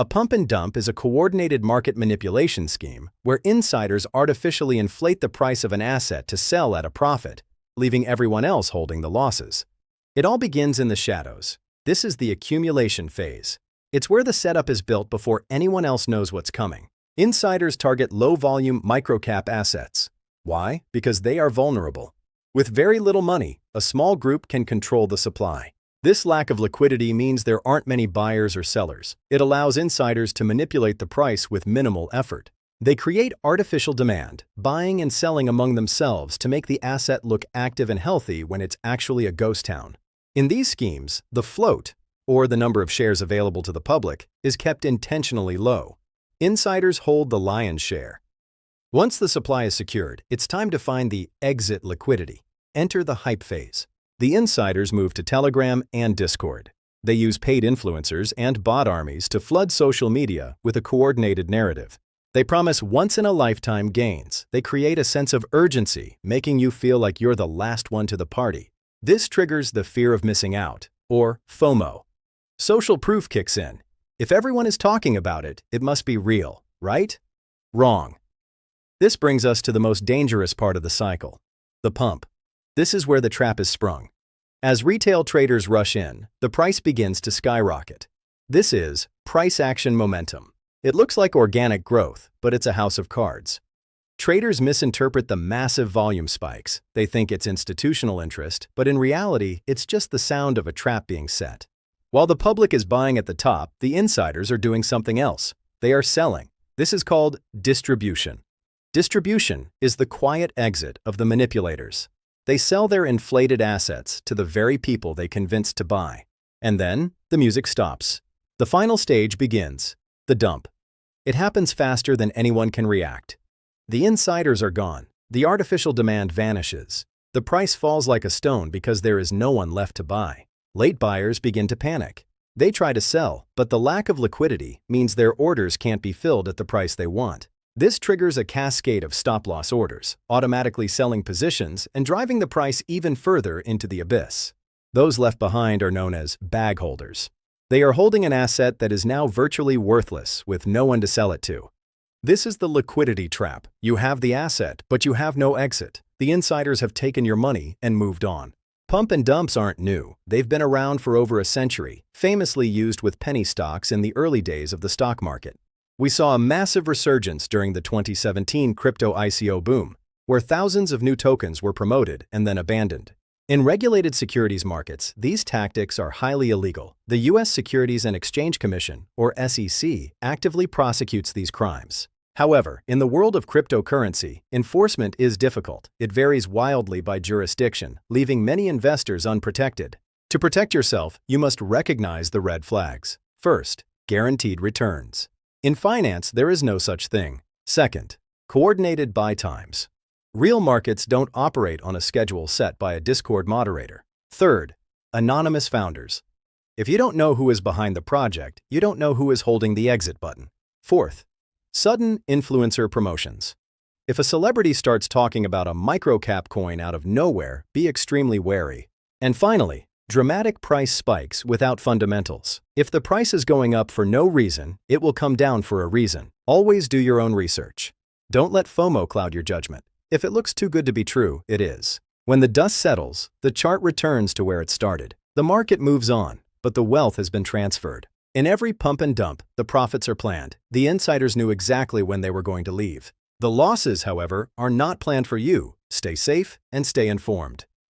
A pump and dump is a coordinated market manipulation scheme where insiders artificially inflate the price of an asset to sell at a profit, leaving everyone else holding the losses. It all begins in the shadows. This is the accumulation phase. It's where the setup is built before anyone else knows what's coming. Insiders target low-volume microcap assets. Why? Because they are vulnerable. With very little money, a small group can control the supply. This lack of liquidity means there aren't many buyers or sellers. It allows insiders to manipulate the price with minimal effort. They create artificial demand, buying and selling among themselves to make the asset look active and healthy when it's actually a ghost town. In these schemes, the float, or the number of shares available to the public, is kept intentionally low. Insiders hold the lion's share. Once the supply is secured, it's time to find the exit liquidity. Enter the hype phase. The insiders move to Telegram and Discord. They use paid influencers and bot armies to flood social media with a coordinated narrative. They promise once-in-a-lifetime gains. They create a sense of urgency, making you feel like you're the last one to the party. This triggers the fear of missing out, or FOMO. Social proof kicks in. If everyone is talking about it, it must be real, right? Wrong. This brings us to the most dangerous part of the cycle, the pump. This is where the trap is sprung. As retail traders rush in, the price begins to skyrocket. This is price action momentum. It looks like organic growth, but it's a house of cards. Traders misinterpret the massive volume spikes. They think it's institutional interest, but in reality, it's just the sound of a trap being set. While the public is buying at the top, the insiders are doing something else. They are selling. This is called distribution. Distribution is the quiet exit of the manipulators. They sell their inflated assets to the very people they convinced to buy. And then, the music stops. The final stage begins, the dump. It happens faster than anyone can react. The insiders are gone. The artificial demand vanishes. The price falls like a stone because there is no one left to buy. Late buyers begin to panic. They try to sell, but the lack of liquidity means their orders can't be filled at the price they want. This triggers a cascade of stop-loss orders, automatically selling positions and driving the price even further into the abyss. Those left behind are known as bag holders. They are holding an asset that is now virtually worthless with no one to sell it to. This is the liquidity trap. You have the asset, but you have no exit. The insiders have taken your money and moved on. Pump and dumps aren't new. They've been around for over a century, famously used with penny stocks in the early days of the stock market. We saw a massive resurgence during the 2017 crypto ICO boom, where thousands of new tokens were promoted and then abandoned. In regulated securities markets, these tactics are highly illegal. The U.S. Securities and Exchange Commission, or SEC, actively prosecutes these crimes. However, in the world of cryptocurrency, enforcement is difficult. It varies wildly by jurisdiction, leaving many investors unprotected. To protect yourself, you must recognize the red flags. First, guaranteed returns. In finance, there is no such thing. Second, coordinated buy times. Real markets don't operate on a schedule set by a Discord moderator. Third, anonymous founders. If you don't know who is behind the project, you don't know who is holding the exit button. Fourth, sudden influencer promotions. If a celebrity starts talking about a microcap coin out of nowhere, be extremely wary. And finally, dramatic price spikes without fundamentals. If the price is going up for no reason, it will come down for a reason. Always do your own research. Don't let FOMO cloud your judgment. If it looks too good to be true, it is. When the dust settles, the chart returns to where it started. The market moves on, but the wealth has been transferred. In every pump and dump, the profits are planned. The insiders knew exactly when they were going to leave. The losses, however, are not planned for you. Stay safe and stay informed.